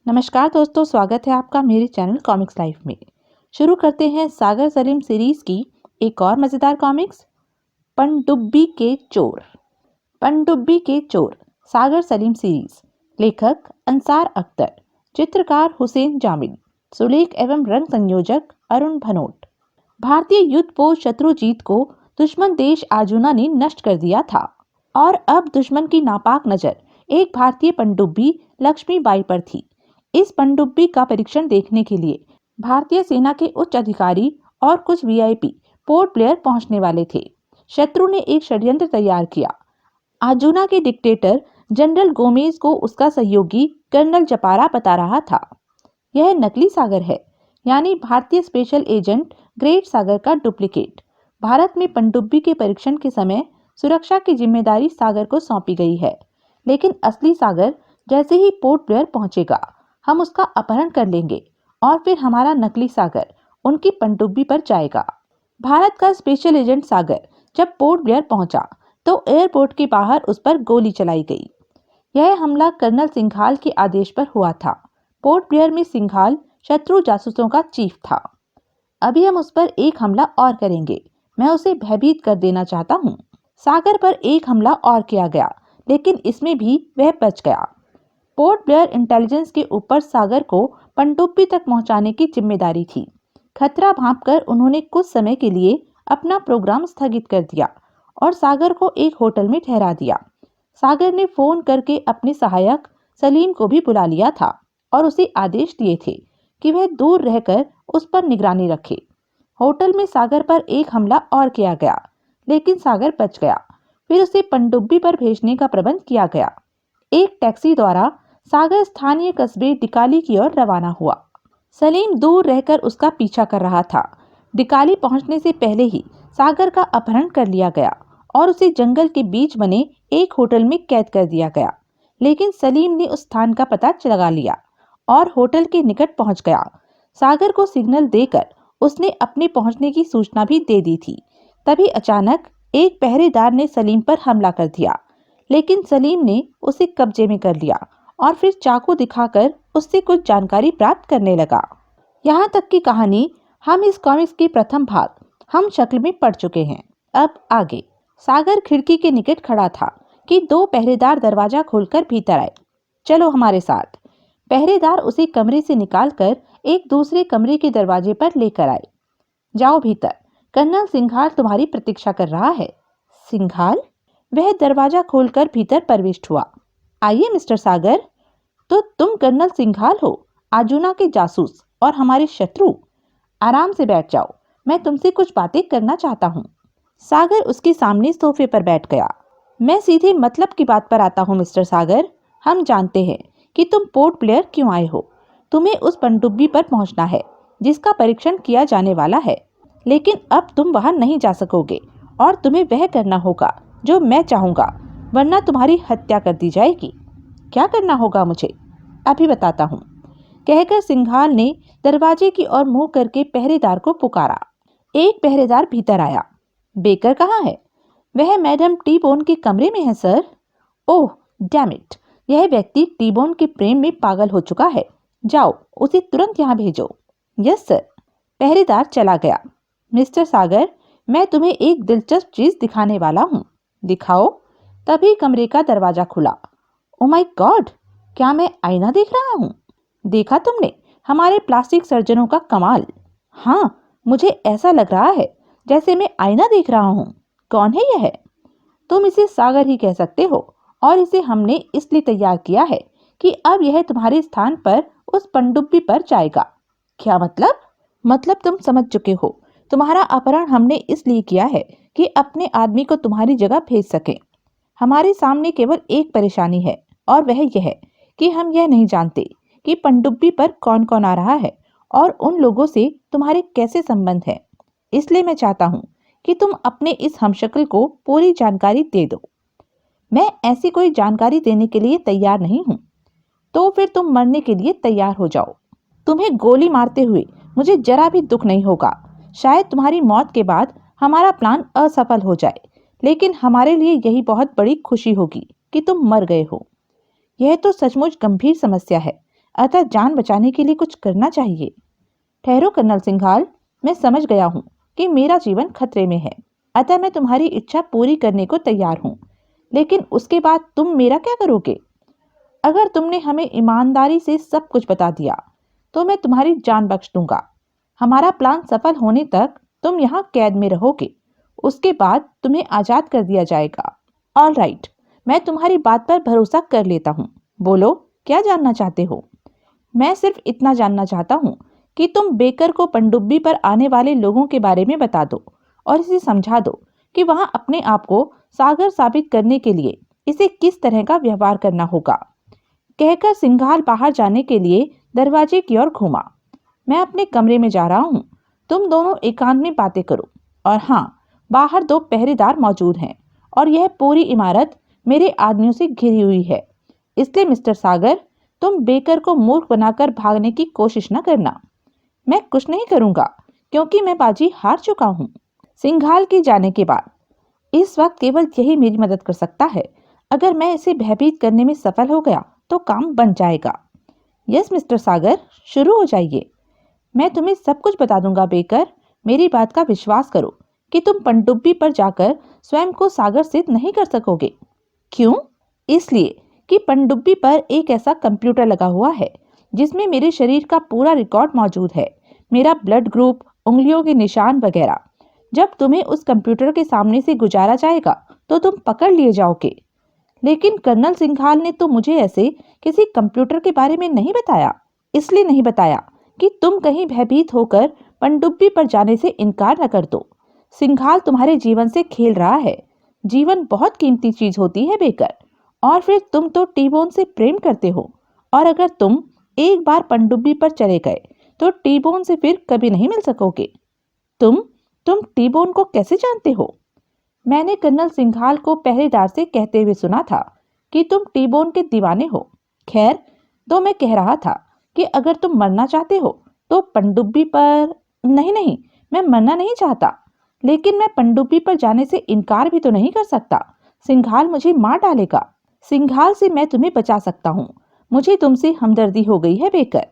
नमस्कार दोस्तों, स्वागत है आपका मेरे चैनल कॉमिक्स लाइफ में। शुरू करते हैं सागर सलीम सीरीज की एक और मज़ेदार कॉमिक्स, पनडुब्बी के चोर। पनडुब्बी के चोर सागर सलीम सीरीज। लेखक अंसार अख्तर, चित्रकार हुसैन जामिल, सुलेख एवं रंग संयोजक अरुण भनोट। भारतीय युद्धपोत शत्रुजीत को दुश्मन देश आजूना ने नष्ट कर दिया था और अब दुश्मन की नापाक नजर एक भारतीय पनडुब्बी लक्ष्मीबाई पर थी। इस पनडुब्बी का परीक्षण देखने के लिए भारतीय सेना के उच्च अधिकारी और कुछ वीआईपी पोर्ट ब्लेयर पहुंचने वाले थे। शत्रु ने एक षड्यंत्र तैयार किया। आजूना के डिक्टेटर जनरल गोमेज को उसका सहयोगी कर्नल जपारा बता रहा था। यह नकली सागर है, यानी भारतीय स्पेशल एजेंट ग्रेट सागर का डुप्लीकेट। भारत में पनडुब्बी के परीक्षण के समय सुरक्षा की जिम्मेदारी सागर को सौंपी गई है, लेकिन असली सागर जैसे ही पोर्ट ब्लेयर पहुंचेगा, हम उसका अपहरण कर लेंगे और फिर हमारा नकली सागर उनकी पनडुब्बी पर जाएगा। भारत का स्पेशल एजेंट सागर जब पोर्ट ब्लेयर पहुंचा तो एयरपोर्ट के बाहर उस पर गोली चलाई गई। यह हमला कर्नल सिंघाल के आदेश पर हुआ था। पोर्ट ब्लेयर में सिंघाल शत्रु जासूसों का चीफ था। अभी हम उस पर एक हमला और करेंगे। मैं उसे भयभीत कर देना चाहता हूँ। सागर पर एक हमला और किया गया, लेकिन इसमें भी वह बच गया। पोर्ट ब्लेयर इंटेलिजेंस के ऊपर सागर को पनडुब्बी तक पहुंचाने की जिम्मेदारी थी। खतरा भांपकर उन्होंने कुछ समय के लिए अपना प्रोग्राम स्थगित कर दिया और सागर को एक होटल में ठहरा दिया। सागर ने फोन करके अपने सहायक सलीम को भी बुला लिया था और उसे आदेश दिए थे कि वह दूर रहकर उस पर निगरानी रखे। होटल में सागर पर एक हमला और किया गया, लेकिन सागर बच गया। फिर उसे पनडुब्बी पर भेजने का प्रबंध किया गया। एक टैक्सी द्वारा सागर स्थानीय कस्बे डिकाली की ओर रवाना हुआ। सलीम दूर रहकर उसका पीछा कर रहा था। डिकाली पहुंचने से पहले ही सागर का अपहरण कर लिया गया और उसे जंगल के बीच बने एक होटल में कैद कर दिया गया। लेकिन सलीम ने उस स्थान का पता लगा लिया और होटल के निकट पहुंच गया। सागर को सिग्नल देकर उसने अपने पहुंचने की सूचना भी दे दी थी। तभी अचानक एक पहरेदार ने सलीम पर हमला कर दिया, लेकिन सलीम ने उसे कब्जे में कर लिया और फिर चाकू दिखाकर उससे कुछ जानकारी प्राप्त करने लगा। यहाँ तक की कहानी हम इस कॉमिक्स के प्रथम भाग हम शक्ल में पढ़ चुके हैं। अब आगे। सागर खिड़की के निकट खड़ा था कि दो पहरेदार दरवाजा खोलकर भीतर आए। चलो हमारे साथ। पहरेदार उसे कमरे से निकालकर एक दूसरे कमरे के दरवाजे पर लेकर आए। जाओ भीतर, कर्नल सिंघाल तुम्हारी प्रतीक्षा कर रहा है। सिंघाल? वह दरवाजा खोलकर भीतर प्रविष्ट हुआ। आइए मिस्टर सागर। तो तुम कर्नल सिंघाल हो, आजूना के जासूस और हमारे शत्रु। आराम से बैठ जाओ, मैं तुमसे कुछ बातें करना चाहता हूँ। सागर उसके सामने सोफे पर बैठ गया। मैं सीधे मतलब की बात पर आता हूँ मिस्टर सागर। हम जानते हैं कि तुम पोर्ट ब्लेयर क्यों आए हो। तुम्हें उस पनडुब्बी पर पहुंचना है जिसका परीक्षण किया जाने वाला है, लेकिन अब तुम वहां नहीं जा सकोगे और तुम्हें वह करना होगा जो मैं चाहूंगा, वरना तुम्हारी हत्या कर दी जाएगी। क्या करना होगा मुझे? अभी बताता हूँ, कहकर सिंघाल ने दरवाजे की ओर मुंह करके पहरेदार को पुकारा। एक पहरेदार भीतर आया। बेकर कहाँ है? वह मैडम टी बोन के कमरे में है सर। ओह डैम इट, यह व्यक्ति टी बोन के प्रेम में पागल हो चुका है। जाओ उसे तुरंत यहाँ भेजो। Yes sir. पहरेदार चला गया। मिस्टर सागर, मैं तुम्हें एक दिलचस्प चीज दिखाने वाला हूँ। दिखाओ। तभी कमरे का दरवाजा खुला। ओ माय गॉड, क्या मैं आईना देख रहा हूँ? देखा तुमने हमारे प्लास्टिक सर्जनों का कमाल? हाँ, मुझे ऐसा लग रहा है जैसे मैं आईना देख रहा हूँ। कौन है यह? तुम इसे सागर ही कह सकते हो और इसे हमने इसलिए तैयार किया है कि अब यह तुम्हारे स्थान पर उस पनडुब्बी पर जाएगा। क्या मतलब? मतलब तुम समझ चुके हो। तुम्हारा अपहरण हमने इसलिए किया है कि अपने आदमी को तुम्हारी जगह भेज सके। हमारे सामने केवल एक परेशानी है और वह यह है कि हम यह नहीं जानते कि पनडुब्बी पर कौन कौन आ रहा है और उन लोगों से तुम्हारे कैसे संबंध है। इसलिए मैं चाहता हूँ कि तुम अपने इस हमशक्ल को पूरी जानकारी दे दो। मैं ऐसी कोई जानकारी देने के लिए तैयार नहीं हूँ। तो फिर तुम मरने के लिए तैयार हो जाओ। तुम्हें गोली मारते हुए मुझे जरा भी दुख नहीं होगा। शायद तुम्हारी मौत के बाद हमारा प्लान असफल हो जाए, लेकिन हमारे लिए यही बहुत बड़ी खुशी होगी कि तुम मर गए हो। यह तो सचमुच गंभीर समस्या है। अतः जान बचाने के लिए कुछ करना चाहिए। ठहरो कर्नल सिंघाल, मैं समझ गया हूँ कि मेरा जीवन खतरे में है, अतः मैं तुम्हारी इच्छा पूरी करने को तैयार हूँ। लेकिन उसके बाद तुम मेरा क्या करोगे? अगर तुमने हमें ईमानदारी से सब कुछ बता दिया तो मैं तुम्हारी जान बख्श दूंगा। हमारा प्लान सफल होने तक तुम यहाँ कैद में रहोगे, उसके बाद तुम्हें आजाद कर दिया जाएगा। ऑल राइट, मैं तुम्हारी बात पर भरोसा कर लेता हूँ। बोलो, क्या जानना चाहते हो? मैं सिर्फ इतना जानना चाहता हूँ कि तुम बेकर को पनडुब्बी पर आने वाले लोगों के बारे में बता दो और इसे समझा दो कि वहां अपने आप को सागर साबित करने के लिए इसे किस तरह का व्यवहार करना होगा। कहकर सिंघाल बाहर जाने के लिए दरवाजे की ओर घूमा। मैं अपने कमरे में जा रहा हूँ, तुम दोनों एकांत में बातें करो। और हाँ, बाहर 2 पहरेदार मौजूद हैं और यह पूरी इमारत मेरे आदमियों से घिरी हुई है। इसलिए मिस्टर सागर, तुम बेकर को मूर्ख बनाकर भागने की कोशिश न करना। मैं कुछ नहीं करूंगा क्योंकि मैं बाजी हार चुका हूँ। सिंघाल के जाने के बाद इस वक्त केवल यही मेरी मदद कर सकता है। अगर मैं इसे भयभीत करने में सफल हो गया तो काम बन जाएगा। यस मिस्टर सागर, शुरू हो जाइए। मैं तुम्हें सब कुछ बता दूंगा बेकर। मेरी बात का विश्वास करो कि तुम पनडुब्बी पर जाकर स्वयं को सागर सिद्ध नहीं कर सकोगे। क्यों? इसलिए कि पनडुब्बी पर एक ऐसा कंप्यूटर लगा हुआ है जिसमें मेरे शरीर का पूरा रिकॉर्ड मौजूद है, मेरा ब्लड ग्रुप, उंगलियों के निशान वगैरह। जब तुम्हें उस कंप्यूटर के सामने से गुजारा जाएगा तो तुम पकड़ लिए जाओगे। लेकिन कर्नल सिंघाल ने तो मुझे ऐसे किसी कंप्यूटर के बारे में नहीं बताया। इसलिए नहीं बताया कि तुम कहीं भयभीत होकर पनडुब्बी पर जाने से इनकार न कर दो। सिंघाल तुम्हारे जीवन से खेल रहा है। जीवन बहुत कीमती चीज होती है बेकर। और फिर तुम तो टी-बोन से प्रेम करते हो, और अगर तुम एक बार पनडुब्बी पर चले गए तो टी-बोन से फिर कभी नहीं मिल सकोगे। तुम टी-बोन को कैसे जानते हो? मैंने कर्नल सिंघाल को पहरेदार से कहते हुए सुना था कि तुम टी-बोन के दीवाने हो। खैर, तो मैं कह रहा था कि अगर तुम मरना चाहते हो तो पनडुब्बी पर। नहीं, मैं मरना नहीं चाहता, लेकिन मैं पनडुब्बी पर जाने से इनकार भी तो नहीं कर सकता। सिंघाल मुझे मार डालेगा। सिंघाल से मैं तुम्हें बचा सकता हूँ। मुझे तुमसे हमदर्दी हो गई है बेकर।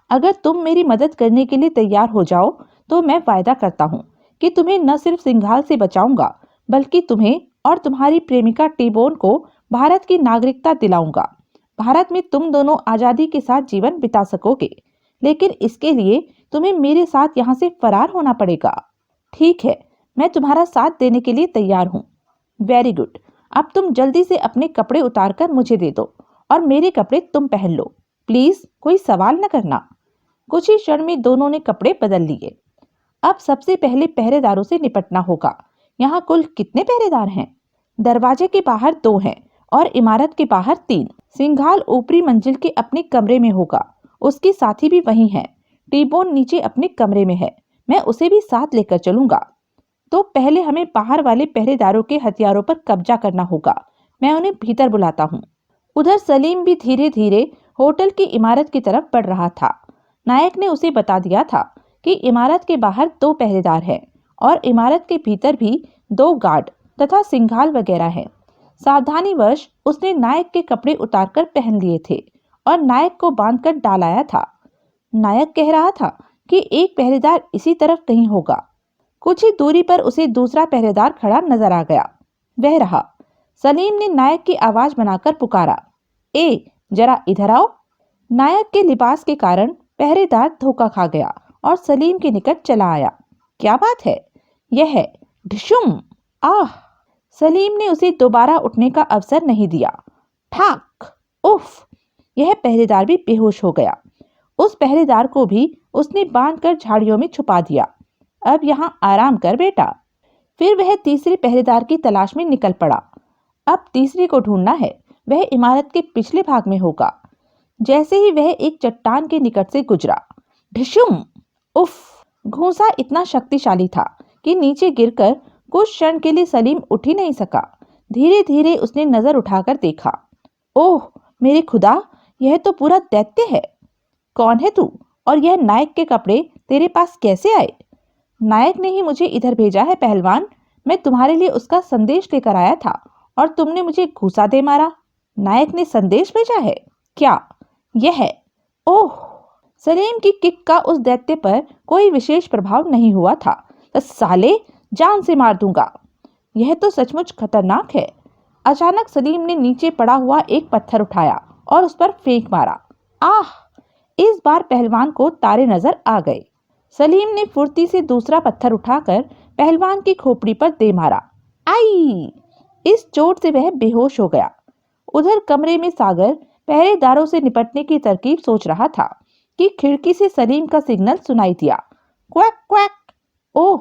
अगर तुम मेरी मदद करने के लिए तैयार हो जाओ तो मैं वायदा करता हूँ कि तुम्हें न सिर्फ सिंघाल से बचाऊंगा, बल्कि तुम्हें और तुम्हारी प्रेमिका टी-बोन को भारत की नागरिकता दिलाऊंगा। भारत में तुम दोनों आजादी के साथ जीवन बिता सकोगे, लेकिन इसके लिए तुम्हें मेरे साथ यहाँ से फरार होना पड़ेगा। ठीक है, मैं तुम्हारा साथ देने के लिए तैयार हूँ। वेरी गुड, अब तुम जल्दी से अपने कपड़े उतारकर मुझे दे दो और मेरे कपड़े तुम पहन लो। प्लीज कोई सवाल न करना। कुछ ही क्षण में दोनों ने कपड़े बदल लिए। अब सबसे पहले पहरेदारों से निपटना होगा। यहाँ कुल कितने पहरेदार हैं? दरवाजे के बाहर 2 हैं और इमारत के बाहर 3। सिंघाल ऊपरी मंजिल के अपने कमरे में होगा, उसके साथी भी वहीं हैं। टी-बोन नीचे अपने कमरे में है, मैं उसे भी साथ लेकर चलूंगा। तो पहले हमें बाहर वाले पहरेदारों के हथियारों पर कब्जा करना होगा। मैं उन्हें भीतर बुलाता हूँ। उधर सलीम भी धीरे धीरे होटल की इमारत की तरफ बढ़ रहा था। नायक ने उसे बता दिया था कि इमारत के बाहर 2 पहरेदार हैं और इमारत के भीतर भी 2 गार्ड तथा सिंघाल वगैरह हैं। सावधानीवश उसने नायक के कपड़े उतारकर पहन लिए थे और नायक को बांधकर डालाया था। नायक कह रहा था कि एक पहरेदार इसी तरफ कहीं होगा। कुछ ही दूरी पर उसे दूसरा पहरेदार खड़ा नजर आ गया। वह रहा। सलीम ने नायक की आवाज बनाकर पुकारा, ए, जरा इधर आओ। नायक के लिबास के कारण पहरेदार धोखा खा गया और सलीम के निकट चला आया। क्या बात है? यह है। ढिशुम! आह! सलीम ने उसे दोबारा उठने का अवसर नहीं दिया। ठाक! उफ! यह पहरेदार भी बेहोश हो गया। उस पहरेदार को भी उसने बांधकर झाड़ियों में छुपा दिया। अब यहाँ आराम कर बेटा। फिर वह तीसरे पहरेदार की तलाश में निकल पड़ा। अब तीसरे को ढूंढना है। वह इमारत के पिछले भाग में होगा। जैसे ही वह एक चट्टान के निकट से गुजरा, ढिशुम! उफ! घूंसा इतना शक्तिशाली था कि नीचे गिरकर कुछ क्षण के लिए सलीम उठ ही नहीं सका। धीरे धीरे उसने नजर उठाकर देखा। ओह मेरे खुदा, यह तो पूरा दैत्य है। कौन है तू और यह नायक के कपड़े तेरे पास कैसे आए? नायक ने ही मुझे इधर भेजा है पहलवान। मैं तुम्हारे लिए उसका संदेश लेकर आया था और तुमने मुझे घूंसा दे मारा। नायक ने संदेश भेजा है? क्या यह है? ओह! सलीम की किक का उस दैत्य पर कोई विशेष प्रभाव नहीं हुआ था। तो साले, जान से मार दूंगा। यह तो सचमुच खतरनाक है। अचानक सलीम ने नीचे पड़ा हुआ एक पत्थर उठाया और उस पर फेंक मारा। आह! इस बार पहलवान को तारे नजर आ गए। सलीम ने फुर्ती से दूसरा पत्थर उठाकर पहलवान की खोपड़ी पर दे मारा। आई! इस चोट से वह बेहोश हो गया। उधर कमरे में सागर पहरेदारों से निपटने की तरकीब सोच रहा था कि खिड़की से सलीम का सिग्नल सुनाई दिया। Quack quack. ओह!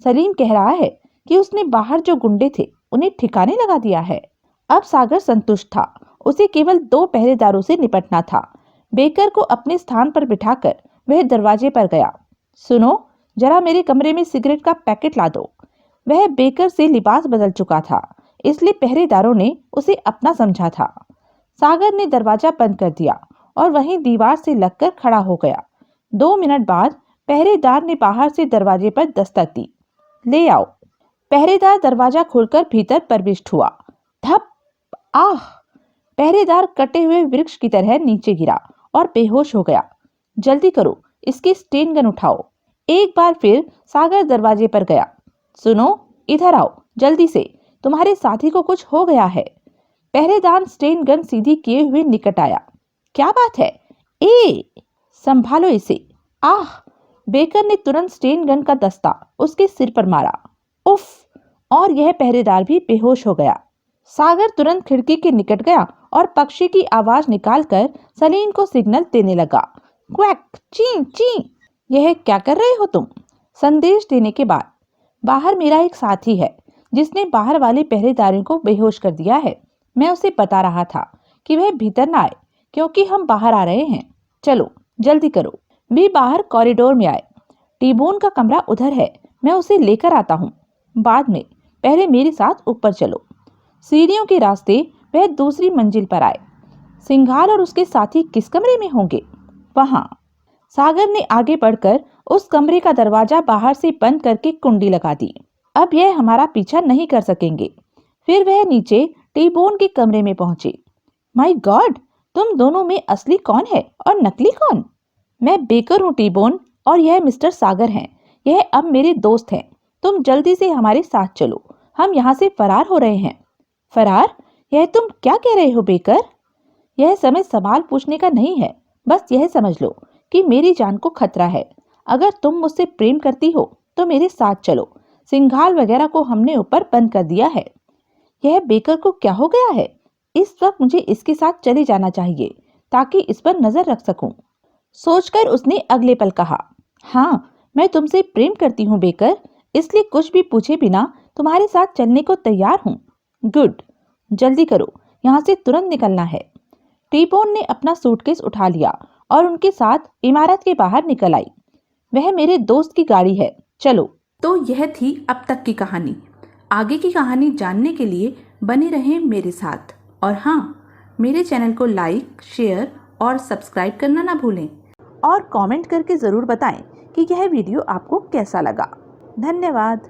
सलीम कह रहा है कि उसने बाहर जो गुंडे थे उन्हें ठिकाने लगा दिया है। अब सागर संतुष्ट था। उसे केवल 2 पहरेदारों से निपटना था। बेकर को अपने स्थान पर बिठाकर वह दरवाजे पर गया। सुनो, जरा मेरे कमरे में सिगरेट का पैकेट ला दो। वह बेकर से लिबास बदल चुका था, इसलिए पहरेदारों ने उसे अपना समझा था। सागर ने दरवाजा बंद कर दिया और वहीं दीवार से लगकर खड़ा हो गया। 2 मिनट बाद पहरेदार ने बाहर से दरवाजे पर दस्तक दी। ले आओ। पहरेदार दरवाजा खोलकर भीतर प्रविष्ट हुआ। धप! आह! पहरेदार कटे हुए वृक्ष की तरह नीचे गिरा और बेहोश हो गया। जल्दी करो, इसकी स्टेन गन उठाओ। एक बार फिर सागर दरवाजे पर गया। सुनो, इधर आओ जल्दी से, तुम्हारे साथी को कुछ हो गया है। पहरेदार स्टेन गन सीधी किए हुए निकट आया। क्या बात है? संभालो इसे। आह! बेकर ने तुरंत स्टेन गन का दस्ता उसके सिर पर मारा। उफ! और यह पहरेदार भी बेहोश हो गया। सागर तुरंत खिड़की के निकट गया और पक्षी की आवाज निकालकर सलीम को सिग्नल देने लगा। क्वैक! ची ची! यह क्या कर रहे हो तुम? संदेश देने के बाद, बाहर मेरा एक साथी है जिसने बाहर वाले पहरेदारों को बेहोश कर दिया है। मैं उसे बता रहा था कि वह भीतर ना आए क्योंकि हम बाहर आ रहे हैं। चलो जल्दी करो। वे बाहर कॉरिडोर में आए। टीबोन का कमरा उधर है, मैं उसे लेकर आता हूँ बाद में, पहले मेरे साथ ऊपर चलो। सीढ़ियों के रास्ते वह दूसरी मंजिल पर आए। सिंघाल और उसके साथी किस कमरे में होंगे? वहां। सागर ने आगे बढ़कर उस कमरे का दरवाजा बाहर से बंद करके कुंडी लगा दी। अब यह हमारा पीछा नहीं कर सकेंगे। फिर वह नीचे टीबोन के कमरे में पहुंचे। माय गॉड, तुम दोनों में असली कौन है और नकली कौन? मैं बेकर हूँ टीबोन, और यह मिस्टर सागर हैं। यह अब मेरे दोस्त हैं। तुम जल्दी से हमारे साथ चलो, हम यहाँ से फरार हो रहे हैं। फरार? यह तुम क्या कह रहे हो बेकर? यह समय सवाल पूछने का नहीं है। बस यह समझ लो कि मेरी जान को खतरा है। अगर तुम मुझसे प्रेम करती हो तो मेरे साथ चलो। सिंघाल वगैरह को हमने ऊपर बंद कर दिया है। यह बेकर को क्या हो गया है? इस वक्त मुझे इसके साथ चले जाना चाहिए ताकि इस पर नजर रख सकूं। सोचकर उसने अगले पल कहा, हाँ, मैं तुमसे प्रेम करती हूँ बेकर, इसलिए कुछ भी पूछे बिना तुम्हारे साथ चलने को तैयार हूँ। गुड, जल्दी करो, यहाँ से तुरंत निकलना है। टीबोन ने अपना सूटकेस उठा लिया और उनके साथ इमारत के बाहर निकल आई। वह मेरे दोस्त की गाड़ी है, चलो। तो यह थी अब तक की कहानी। आगे की कहानी जानने के लिए बने रहें मेरे साथ। और हाँ, मेरे चैनल को लाइक, शेयर और सब्सक्राइब करना ना भूलें। और कमेंट करके ज़रूर बताएं कि यह वीडियो आपको कैसा लगा। धन्यवाद।